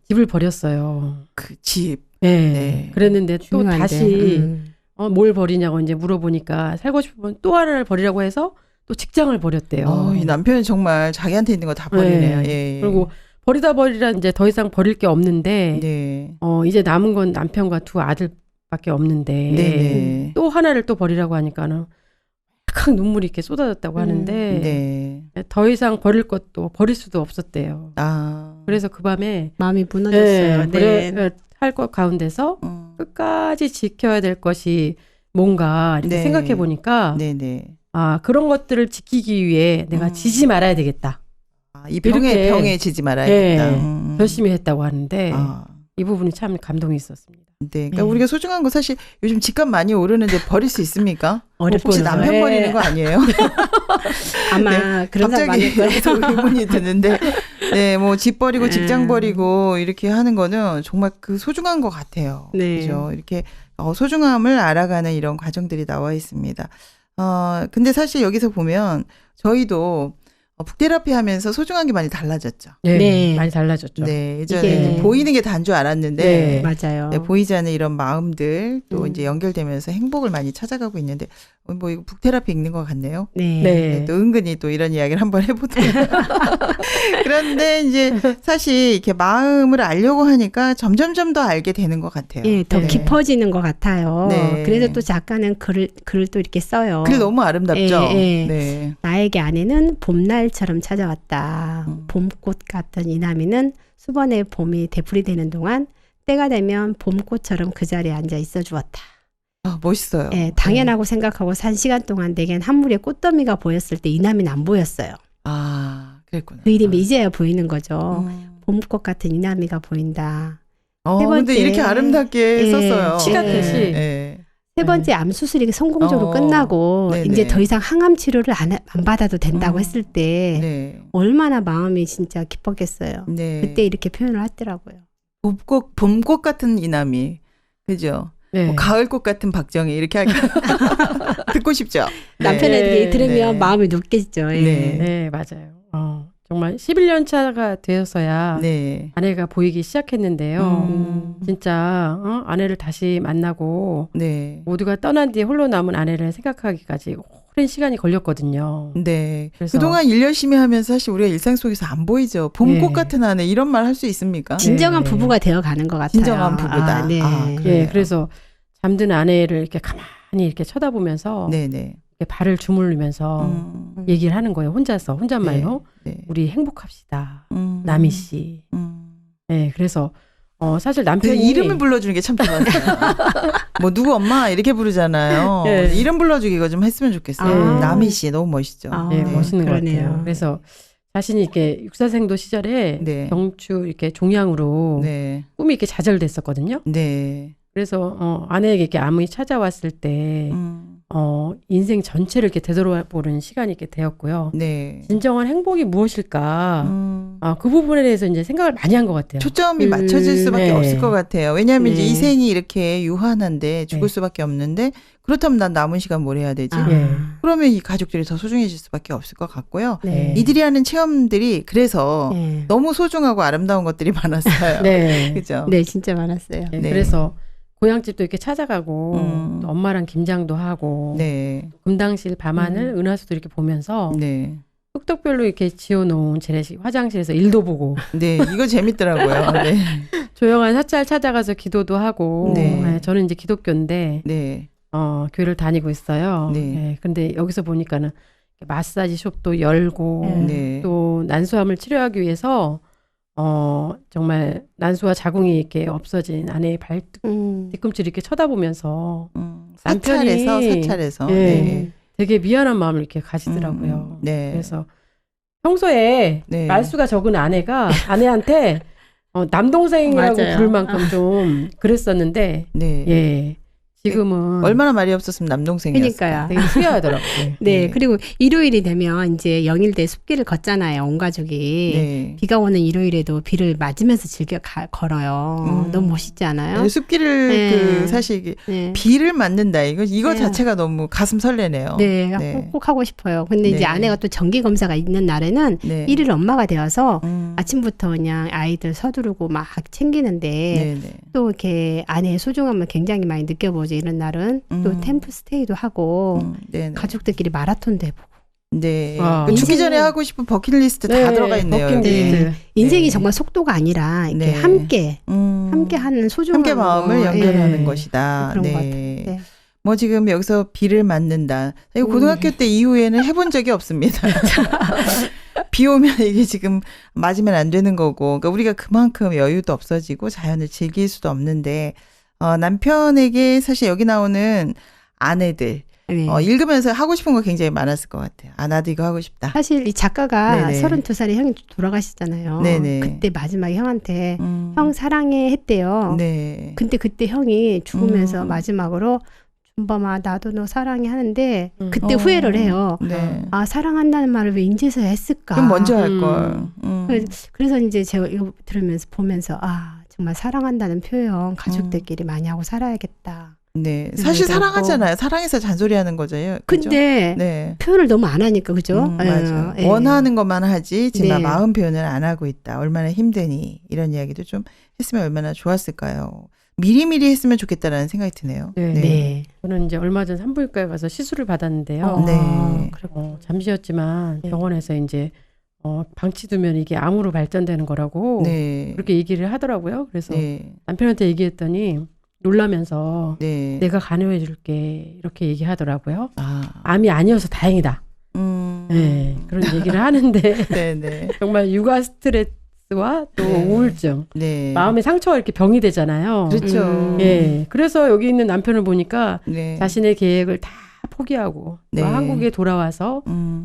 집을 버렸어요. 그 집. 네. 네. 그랬는데 또 중요한데. 다시 뭘 버리냐고 이제 물어보니까 살고 싶으면 또 하나를 버리라고 해서 또 직장을 버렸대요. 이 남편은 정말 자기한테 있는 거 다 버리네요. 예. 그리고 버리다 이제 더 이상 버릴 게 없는데 네. 이제 남은 건 남편과 두 아들밖에 없는데 네네. 또 하나를 또 버리라고 하니까는 확 눈물이 이렇게 쏟아졌다고 하는데 네. 더 이상 버릴 것도 버릴 수도 없었대요. 아. 그래서 그 밤에 마음이 무너졌어요. 네. 할 것 가운데서 음. 끝까지 지켜야 될 것이 뭔가 이렇게 네. 생각해 보니까 네네. 그런 것들을 지키기 위해 내가 지지 말아야 되겠다. 이 이렇게, 병에 지지 말아야겠다. 네, 결심이 했다고 하는데 아. 이 부분이 참 감동이 있었습니다. 네. 그러니까 우리가 소중한 거 사실 요즘 집값 많이 오르는데 버릴 수 있습니까? 어렵죠. 혹시 남편 네. 버리는 거 아니에요? 아마 그런 사람 많을 갑자기 거예요. 여기서 의문이 드는데, 네, 뭐 집 버리고 직장 버리고 이렇게 하는 거는 정말 그 소중한 것 같아요. 네. 그죠? 이렇게 소중함을 알아가는 이런 과정들이 나와 있습니다. 근데 사실 여기서 보면 저희도 북테라피 하면서 소중한 게 많이 달라졌죠. 네, 네. 많이 달라졌죠. 네, 이게- 예전에 보이는 게 다인 줄 알았는데, 네. 맞아요. 네, 보이지 않는 이런 마음들 또 음. 이제 연결되면서 행복을 많이 찾아가고 있는데 뭐 이거 북테라피 읽는 것 같네요. 네. 네. 또 은근히 또 이런 이야기를 한번 해보도록. 그런데 이제 사실 이렇게 마음을 알려고 하니까 점점점 더 알게 되는 것 같아요. 예, 더 네. 깊어지는 것 같아요. 네. 그래서 또 작가는 글을 또 이렇게 써요. 글 너무 아름답죠. 예, 예. 네. 나에게 아내는 봄날처럼 찾아왔다. 봄꽃 같던 이남이는 수번의 봄이 되풀이되는 동안 때가 되면 봄꽃처럼 그 자리에 앉아 있어 주었다. 아, 멋있어요. 예, 당연하고 생각하고 산 시간 동안 내겐 한물의 꽃더미가 보였을 때 이남이는 안 보였어요. 아, 그랬구나. 그 이름이 이제야 보이는 거죠. 음. 봄꽃 같은 이남이가 보인다. 세 세 근데 번째. 이렇게 아름답게 예, 썼어요. 시 같듯이. 예. 세 번째 암 수술이 성공적으로 끝나고 네네. 이제 더 이상 항암 치료를 안 받아도 된다고 했을 때 네. 얼마나 마음이 진짜 기뻤겠어요. 네. 그때 이렇게 표현을 하더라고요. 봄꽃 같은 이남이. 그죠? 네. 뭐 가을꽃 같은 박정희 이렇게 하기 듣고 싶죠. 남편에게 네. 들으면 네. 마음이 녹겠죠. 예. 네. 네, 맞아요. 정말 11년 차가 되어서야 네. 아내가 보이기 시작했는데요. 진짜 아내를 다시 만나고 네. 모두가 떠난 뒤에 홀로 남은 아내를 생각하기까지 오랜 시간이 걸렸거든요. 네. 그래서- 그동안 일 열심히 하면서 사실 우리가 일상 속에서 안 보이죠. 봄꽃 네. 같은 아내 이런 말 할 수 있습니까? 진정한 네. 부부가 되어가는 것 같아요. 진정한 부부다. 아, 네. 아, 그래요. 예, 그래서 잠든 아내를 이렇게 가만히 이렇게 쳐다보면서 네네. 이렇게 발을 주물르면서 얘기를 하는 거예요. 혼잣말로. 네. 우리 행복합시다. 음. 남희 씨. 네, 그래서 사실 그 남편이 이름을 불러주는 게 참 좋았어요. 뭐 누구 엄마 이렇게 부르잖아요. 네. 이름 불러주기 이거 좀 했으면 좋겠어요. 아. 남희 씨 너무 멋있죠. 아. 네, 네, 멋있는 그러네요. 것 같아요. 그래서 자신이 이렇게 육사생도 시절에 네. 경추 이렇게 종양으로 네. 꿈이 이렇게 좌절됐었거든요. 네. 그래서 아내에게 이렇게 암이 찾아왔을 때 인생 전체를 이렇게 되돌아보는 시간이 이렇게 되었고요. 네. 진정한 행복이 무엇일까? 그 부분에 대해서 이제 생각을 많이 한 것 같아요. 초점이 맞춰질 수밖에 네. 없을 것 같아요. 왜냐하면 이제 네. 이 생이 이렇게 유한한데 죽을 네. 수밖에 없는데 그렇다면 난 남은 시간 뭘 해야 되지? 아. 예. 그러면 이 가족들이 더 소중해질 수밖에 없을 것 같고요. 네. 이들이 하는 체험들이 그래서 네. 너무 소중하고 아름다운 것들이 많았어요. 네. 그죠? 네, 진짜 많았어요. 네, 네. 그래서 고향집도 이렇게 찾아가고 또 엄마랑 김장도 하고 네. 금당실 밤하늘 은하수도 이렇게 보면서 네. 흑덕별로 이렇게 지어놓은 재래식 화장실에서 일도 보고 네. 이거 재밌더라고요. 네. 조용한 사찰 찾아가서 기도도 하고 네. 저는 이제 기독교인데 네. 교회를 다니고 있어요. 네. 근데 여기서 보니까는 마사지 숍도 열고 네. 또 난소암을 치료하기 위해서 정말 난소와 자궁이 이렇게 없어진 아내의 발 뒤꿈치를 이렇게 쳐다보면서 사찰에서. 예, 네. 되게 미안한 마음을 이렇게 가지더라고요. 네. 그래서 평소에 네. 말수가 적은 아내가 아내한테 남동생이라고 맞아요. 부를 만큼 좀 그랬었는데 네. 예 지금은 얼마나 말이 없었으면 남동생이었어요. 그러니까요. 되게 후회하더라고요. 네, 그리고 일요일이 되면 이제 영일대 숲길을 걷잖아요. 온 가족이. 네. 비가 오는 일요일에도 비를 맞으면서 걸어요. 너무 멋있지 않아요? 네, 숲길을 네. 사실 이게 네. 비를 맞는다 이거 네. 자체가 너무 가슴 설레네요. 네, 네. 꼭 하고 싶어요. 근데 네. 이제 아내가 또 정기 검사가 있는 날에는 네. 일일 엄마가 되어서 음. 아침부터 그냥 아이들 서두르고 막 챙기는데 네, 네. 또 이렇게 아내의 소중함을 굉장히 많이 느껴보죠. 이런 날은 또 캠프 스테이도 하고 네, 네. 가족들끼리 마라톤도 해보고 네. 와. 그 죽기 인생이- 전에 하고 싶은 버킷리스트 다 들어가 있네요. 버킷리스트. 여기. 네. 인생이 네. 정말 속도가 아니라 이렇게 네. 함께 하는 소중한 함께 마음을 거. 연결하는 예. 것이다. 그런 네. 것 같아요. 네. 뭐 지금 여기서 비를 맞는다. 이거 고등학교 때 이후에는 해본 적이 없습니다. 비 오면 이게 지금 맞으면 안 되는 거고, 그러니까 우리가 그만큼 여유도 없어지고 자연을 즐길 수도 없는데 남편에게 사실 여기 나오는 아내들 네. 읽으면서 하고 싶은 거 굉장히 많았을 것 같아요. 아 나도 이거 하고 싶다. 사실 이 작가가 네네. 32살에 형이 돌아가시잖아요. 네네. 그때 마지막에 형한테 형 사랑해 했대요. 네. 근데 그때 형이 죽으면서 마지막으로 준범아 나도 너 사랑해 하는데 그때 후회를 해요. 네. 아 사랑한다는 말을 왜 인제서 했을까? 좀 먼저 할 걸. 그래서 이제 제가 이거 들으면서 보면서 아 정말 사랑한다는 표현 가족들끼리 많이 하고 살아야겠다. 네. 사실 그리고 사랑하잖아요. 사랑해서 잔소리하는 거잖아요. 그죠? 근데 네. 표현을 너무 안 하니까 그죠? 맞아. 예. 원하는 것만 하지, 정말 네. 마음 표현을 안 하고 있다. 얼마나 힘드니 이런 이야기도 좀 했으면 얼마나 좋았을까요. 미리미리 했으면 좋겠다라는 생각이 드네요. 네. 네. 저는 이제 얼마 전 산부인과에 가서 시술을 받았는데요. 네. 잠시였지만 네. 병원에서 이제 방치두면 이게 암으로 발전되는 거라고 네. 그렇게 얘기를 하더라고요. 그래서 네. 남편한테 얘기했더니 놀라면서 네. 내가 간호해 줄게 이렇게 얘기하더라고요. 아. 암이 아니어서 다행이다. 네, 그런 얘기를 하는데 네, 네. 정말 육아 스트레스 스트레스와 또 네. 우울증, 네. 마음의 상처가 이렇게 병이 되잖아요. 그렇죠. 예. 그래서 여기 있는 남편을 보니까 네. 자신의 계획을 다 포기하고 네. 또 한국에 돌아와서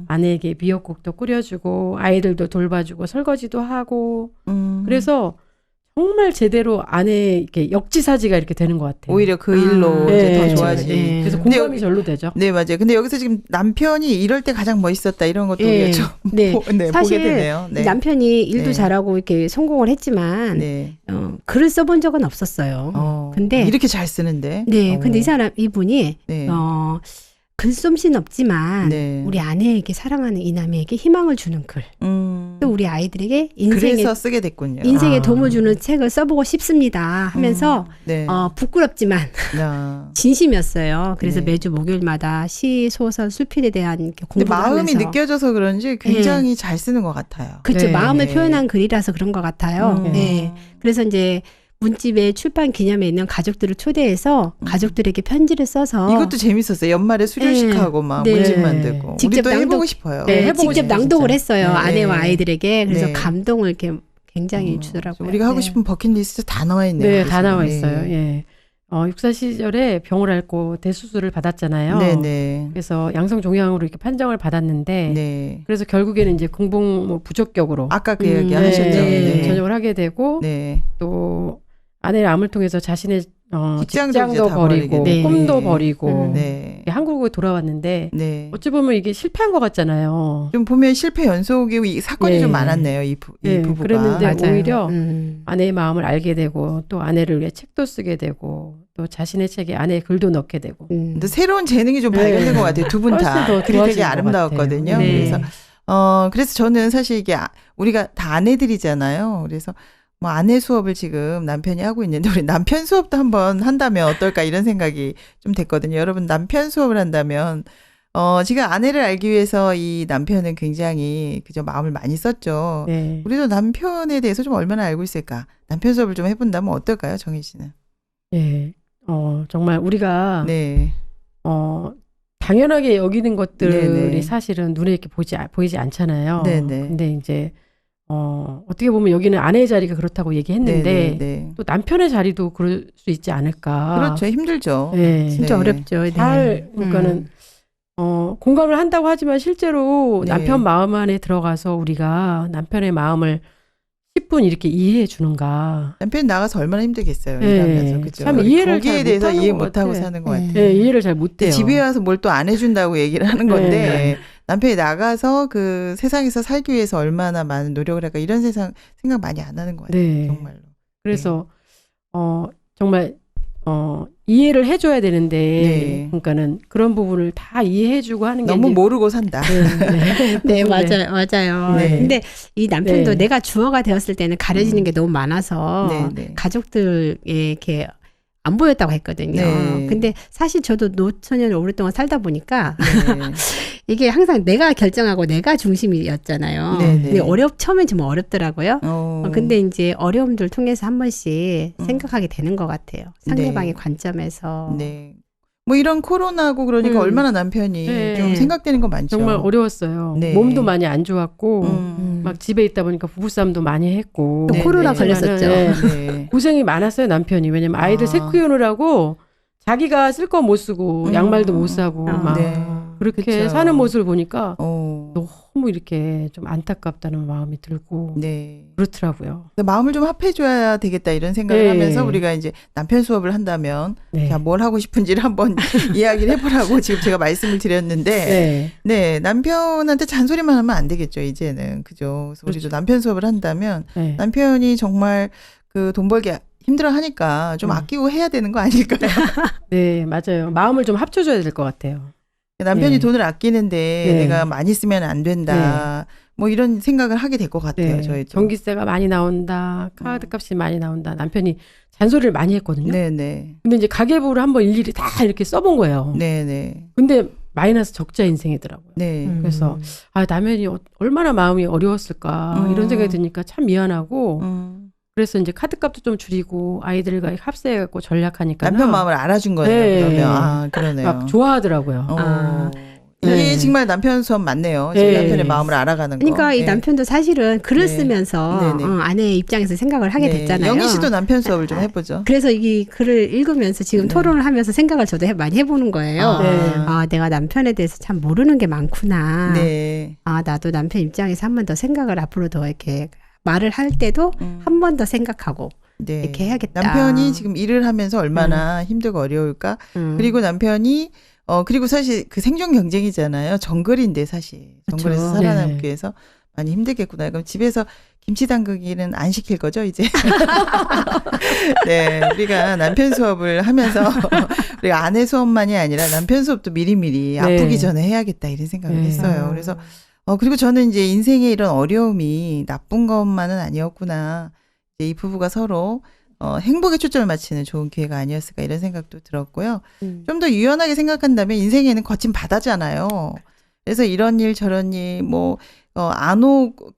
아내에게 미역국도 끓여주고 아이들도 돌봐주고 설거지도 하고 그래서 정말 제대로 아내의 이렇게 역지사지가 이렇게 되는 것 같아요. 오히려 그 일로 네. 이제 더 네. 좋아지. 네. 그래서 근데 공감이 절로 되죠. 네, 맞아요. 근데 여기서 지금 남편이 이럴 때 가장 멋있었다 이런 것도 예. 우리가 좀 네. 네, 사실 보게 되네요. 네. 남편이 일도 네. 잘하고 이렇게 성공을 했지만 네. 글을 써본 적은 없었어요. 근데 이렇게 잘 쓰는데. 네, 근데 이분이 네. 글솜씨는 없지만 네. 우리 아내에게 사랑하는 이 남에게 희망을 주는 글. 또 우리 아이들에게 그래서 쓰게 됐군요. 인생에 도움을 주는 책을 써보고 싶습니다 하면서 네. 부끄럽지만 야. 진심이었어요. 그래서 네. 매주 목요일마다 시, 소설, 수필에 대한 이렇게 근데 공부를 마음이 하면서 느껴져서 그런지 굉장히 잘 쓰는 것 같아요. 그렇죠. 네. 마음을 네. 표현한 글이라서 그런 것 같아요. 네. 그래서 이제 문집의 출판 기념에 있는 가족들을 초대해서 가족들에게 편지를 써서 이것도 재밌었어요. 연말에 수료식하고 막 네. 문집 만들고. 직접 우리도 해보고 낭독- 싶어요. 네, 해보고 직접 싶어요, 낭독을 진짜. 했어요. 네. 아내와 아이들에게. 그래서 네. 감동을 이렇게 굉장히 주더라고요. 우리가 하고 네. 싶은 버킷리스트 다 나와 있네요. 네, 그래서. 다 나와 네. 있어요. 예. 육사 시절에 병을 앓고 대수술을 받았잖아요. 네네. 그래서 양성 종양으로 이렇게 판정을 받았는데 네. 그래서 결국에는 이제 공복 부적격으로 아까 그 이야기 네, 하셨죠. 네. 전역을 하게 되고 네. 또 아내의 암을 통해서 자신의 직장도 직장도 이제 다 버리고 버리게 되고. 꿈도 네. 버리고 네. 이렇게 한국에 돌아왔는데 네. 어찌 보면 이게 실패한 것 같잖아요. 좀 보면 실패 연속이고 이 사건이 네. 좀 많았네요. 이 네, 부부가. 그랬는데 맞아요. 오히려 음. 아내의 마음을 알게 되고 또 아내를 위해 책도 쓰게 되고 또 자신의 책에 아내의 글도 넣게 되고 근데 새로운 재능이 좀 발견된 네. 것 같아요. 두 분 다. 훨씬 더 글이 좋아진 되게 것 아름다웠거든요. 같아요. 네. 그래서 저는 사실 이게 우리가 다 아내들이잖아요. 그래서 뭐 아내 수업을 지금 남편이 하고 있는데 우리 남편 수업도 한번 한다면 어떨까 이런 생각이 좀 됐거든요. 여러분 남편 수업을 한다면 지금 아내를 알기 위해서 이 남편은 굉장히 그저 마음을 많이 썼죠. 네. 우리도 남편에 대해서 좀 얼마나 알고 있을까? 남편 수업을 좀 해본다면 어떨까요, 정희 씨는? 예. 정말 우리가 네. 당연하게 여기는 것들이 네네. 사실은 눈에 이렇게 보이지 않잖아요. 네네. 근데 이제 어떻게 보면 여기는 아내의 자리가 그렇다고 얘기했는데 네. 또 남편의 자리도 그럴 수 있지 않을까. 그렇죠. 힘들죠. 네. 진짜 네. 어렵죠. 네. 잘 그러니까는 공감을 한다고 하지만 실제로 네. 남편 마음 안에 들어가서 우리가 남편의 마음을 10분 이렇게 이해해 주는가. 남편이 나가서 얼마나 힘들겠어요. 네. 일하면서. 그죠? 참 이해를 거기에 잘 대해서 못하는 이해 것 못하고 같아. 사는 것 같아요. 네. 예, 이해를 잘 못해요. 집에 와서 뭘 또 안 해준다고 얘기를 하는 건데 네. 남편이 나가서 그 세상에서 살기 위해서 얼마나 많은 노력을 할까 이런 생각 많이 안 하는 것 같아요. 네. 정말로. 그래서 정말 이해를 해줘야 되는데 네. 그러니까는 그런 부분을 다 이해해주고 하는 게 너무 이제 모르고 산다. 네, 맞아요. 네. 근데 이 남편도 네. 내가 주어가 되었을 때는 가려지는 게 너무 많아서 네. 가족들에 이렇게 안 보였다고 했거든요. 네. 근데 사실 저도 노처녀를 오랫동안 살다 보니까 네. 이게 항상 내가 결정하고 내가 중심이었잖아요. 네, 네. 근데 처음엔 정말 어렵더라고요. 어. 근데 이제 어려움들 통해서 한 번씩 생각하게 되는 것 같아요. 상대방의 네. 관점에서. 네. 뭐 이런 코로나고 그러니까 얼마나 남편이 네. 좀 생각되는 거 많죠. 정말 어려웠어요. 네. 몸도 많이 안 좋았고 음. 막 집에 있다 보니까 부부싸움도 많이 했고 또 네, 코로나 네. 걸렸었죠. 네. 네. 고생이 많았어요 남편이. 왜냐면 아이들 책 키우느라고 자기가 쓸 거 못 쓰고 양말도 못 사고 막 네. 그렇게 그쵸. 사는 모습을 보니까 너무 이렇게 좀 안타깝다는 마음이 들고 네. 그렇더라고요. 마음을 좀 합해줘야 되겠다 이런 생각을 네. 하면서 우리가 이제 남편 수업을 한다면 네. 자, 뭘 하고 싶은지를 한번 이야기를 해보라고 지금 제가 말씀을 드렸는데 네. 네 남편한테 잔소리만 하면 안 되겠죠 이제는 그죠. 그래서 우리도 그렇죠. 남편 수업을 한다면 네. 남편이 정말 그 돈 벌기 힘들어하니까 좀 아끼고 해야 되는 거 아닐까요? 네, 맞아요. 마음을 좀 합쳐줘야 될 것 같아요. 남편이 네. 돈을 아끼는데 네. 내가 많이 쓰면 안 된다. 뭐 이런 생각을 하게 될 것 같아요. 네. 저희도. 전기세가 많이 나온다. 카드값이 많이 나온다. 남편이 잔소리를 많이 했거든요. 네네. 근데 이제 가계부를 한번 일일이 다 이렇게 써본 거예요. 네네. 근데 마이너스 적자 인생이더라고요. 네. 그래서 남편이 얼마나 마음이 어려웠을까 이런 생각이 드니까 참 미안하고 그래서 이제 카드값도 좀 줄이고 아이들과 합세해갖고 전략하니까 남편 마음을 알아준 거네요. 네. 그러면 그러네요. 막 좋아하더라고요. 어. 이게 네. 정말 남편 수업 맞네요. 지금 네. 남편의 마음을 알아가는 거. 그러니까 이 네. 남편도 사실은 글을 네. 쓰면서 네네. 아내의 입장에서 생각을 하게 네. 됐잖아요. 영희 씨도 남편 수업을 좀 해보죠. 그래서 이 글을 읽으면서 지금 네. 토론을 하면서 생각을 저도 많이 해보는 거예요. 네. 내가 남편에 대해서 참 모르는 게 많구나. 네. 나도 남편 입장에서 한 번 더 생각을 앞으로 더 이렇게 말을 할 때도 한 번 더 생각하고 네. 이렇게 해야겠다. 남편이 지금 일을 하면서 얼마나 힘들고 어려울까. 그리고 남편이 그리고 사실 그 생존 경쟁이잖아요. 정글인데 사실 정글에서 그렇죠. 살아남기 네. 위해서 많이 힘들겠구나. 그럼 집에서 김치 담그기는 안 시킬 거죠 이제. 네, 우리가 남편 수업을 하면서 우리가 아내 수업만이 아니라 남편 수업도 미리미리 네. 아프기 전에 해야겠다 이런 생각을 네. 했어요. 그래서 그리고 저는 이제 인생에 이런 어려움이 나쁜 것만은 아니었구나. 이제 이 부부가 서로 행복에 초점을 맞추는 좋은 기회가 아니었을까 이런 생각도 들었고요. 좀 더 유연하게 생각한다면 인생에는 거친 바다잖아요. 그래서 이런 일 저런 일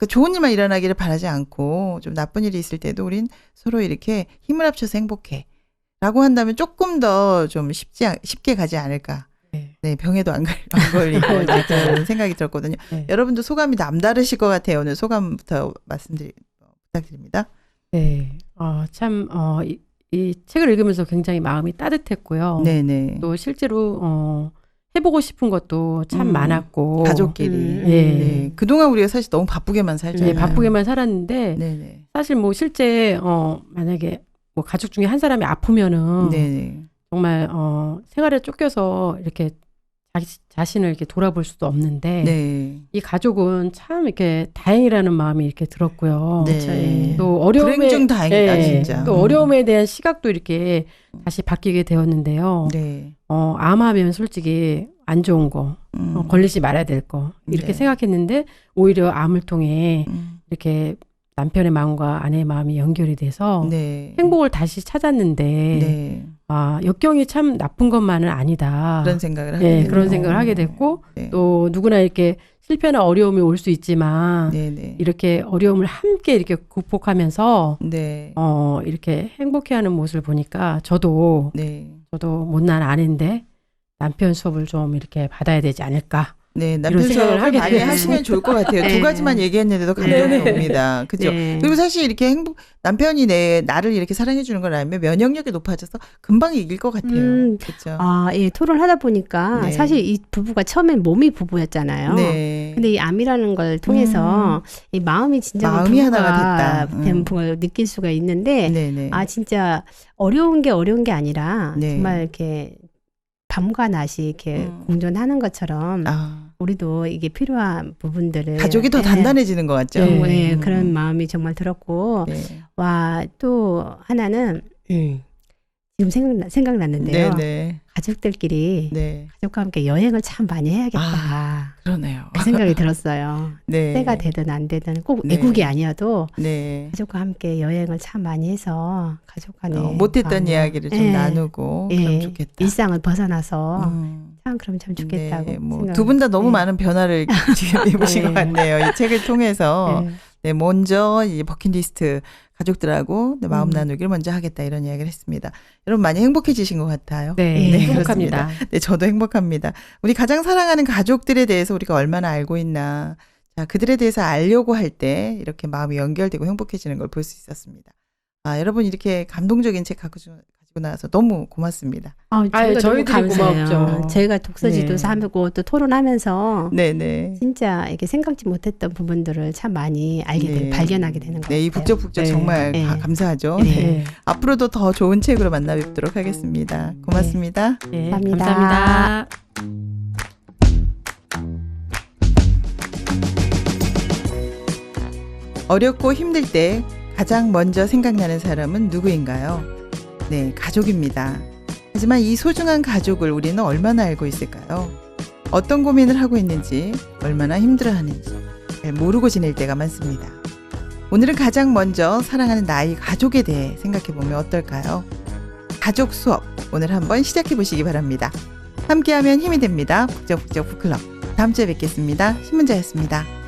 좋은 일만 일어나기를 바라지 않고 좀 나쁜 일이 있을 때도 우린 서로 이렇게 힘을 합쳐서 행복해. 라고 한다면 조금 더 좀 쉽게 가지 않을까. 네, 병에도 안 걸리고 그런 생각이 들었거든요. 네. 여러분도 소감이 남다르실 것 같아요. 오늘 소감부터 부탁드립니다. 네. 이 책을 읽으면서 굉장히 마음이 따뜻했고요. 네네. 또 실제로 해보고 싶은 것도 참 많았고 가족끼리. 네. 네. 그동안 우리가 사실 너무 바쁘게만 살잖아요. 네, 바쁘게만 살았는데 네네. 사실 뭐 실제 만약에 뭐 가족 중에 한 사람이 아프면은 네네. 정말 생활에 쫓겨서 이렇게 자신을 이렇게 돌아볼 수도 없는데 네. 이 가족은 참 이렇게 다행이라는 마음이 이렇게 들었고요. 네. 또 어려움에 불행 중 다행이다, 진짜. 또 어려움에 대한 시각도 이렇게 다시 바뀌게 되었는데요. 네. 암하면 솔직히 안 좋은 거, 걸리지 말아야 될 거 이렇게 네. 생각했는데 오히려 암을 통해 이렇게 남편의 마음과 아내의 마음이 연결이 돼서 네. 행복을 다시 찾았는데 네. 역경이 참 나쁜 것만은 아니다. 그런 생각을 하게 네, 되네요. 그런 생각을 하게 됐고 네. 또 누구나 이렇게 실패나 어려움이 올 수 있지만 네네. 이렇게 어려움을 함께 이렇게 극복하면서 네. 이렇게 행복해하는 모습을 보니까 저도 못난 아내인데 남편 수업을 좀 이렇게 받아야 되지 않을까. 네, 이런 남편 생각을 수업을 하게 많이 됐어요. 하시면 좋을 것 같아요. 네. 두 가지만 얘기했는데도 감동이 네. 옵니다. 그죠? 네. 그리고 사실 이렇게 남편이 나를 이렇게 사랑해 주는 걸 알면 면역력이 높아져서 금방 이길 것 같아요. 그렇죠? 예, 토론하다 보니까 네. 사실 이 부부가 처음엔 몸이 부부였잖아요. 네. 근데 이 암이라는 걸 통해서 이 마음이 진짜 마음이 하나가 됐다. 된 걸 느낄 수가 있는데 네네. 진짜 어려운 게 아니라 네. 정말 이렇게 밤과 낮이 이렇게 공존하는 것처럼 우리도 이게 필요한 부분들을 가족이 더 단단해지는 것 같죠. 네, 그런 마음이 정말 들었고 네. 또 하나는 지금 생각났는데요. 네네. 가족들끼리 네. 가족과 함께 여행을 참 많이 해야겠다. 그러네요. 그 생각이 들었어요. 네. 때가 되든 안 되든 꼭 네. 외국이 아니어도 네. 가족과 함께 여행을 참 많이 해서 가족 간에 못했던 이야기를 좀 나누고 그럼 좋겠다. 일상을 벗어나서 그럼 참 좋겠다고 네, 두 분 다 너무 많은 변화를 지금 입으신 것 같네요. 이 책을 통해서 먼저 이 버킷리스트 가족들하고 마음 나누기를 먼저 하겠다 이런 이야기를 했습니다. 여러분 많이 행복해지신 것 같아요. 네, 행복합니다. 그렇습니다. 네, 저도 행복합니다. 우리 가장 사랑하는 가족들에 대해서 우리가 얼마나 알고 있나. 자, 그들에 대해서 알려고 할 때 이렇게 마음이 연결되고 행복해지는 걸 볼 수 있었습니다. 여러분 이렇게 감동적인 책 가지고 나와서 너무 고맙습니다. 저희들이 고맙죠. 저희가 독서지도 사고 또 토론하면서 네네. 진짜 이렇게 생각지 못했던 부분들을 참 많이 발견하게 되는 것 같아요. 이 북적북적 정말 감사하죠. 네. 앞으로도 더 좋은 책으로 만나 뵙도록 하겠습니다. 고맙습니다. 네, 감사합니다. 감사합니다. 어렵고 힘들 때 가장 먼저 생각나는 사람은 누구인가요? 네, 가족입니다. 하지만 이 소중한 가족을 우리는 얼마나 알고 있을까요? 어떤 고민을 하고 있는지, 얼마나 힘들어하는지 잘 모르고 지낼 때가 많습니다. 오늘은 가장 먼저 사랑하는 나의 가족에 대해 생각해보면 어떨까요? 가족 수업, 오늘 한번 시작해보시기 바랍니다. 함께하면 힘이 됩니다. 북적북적 북클럽. 다음 주에 뵙겠습니다. 신문자였습니다.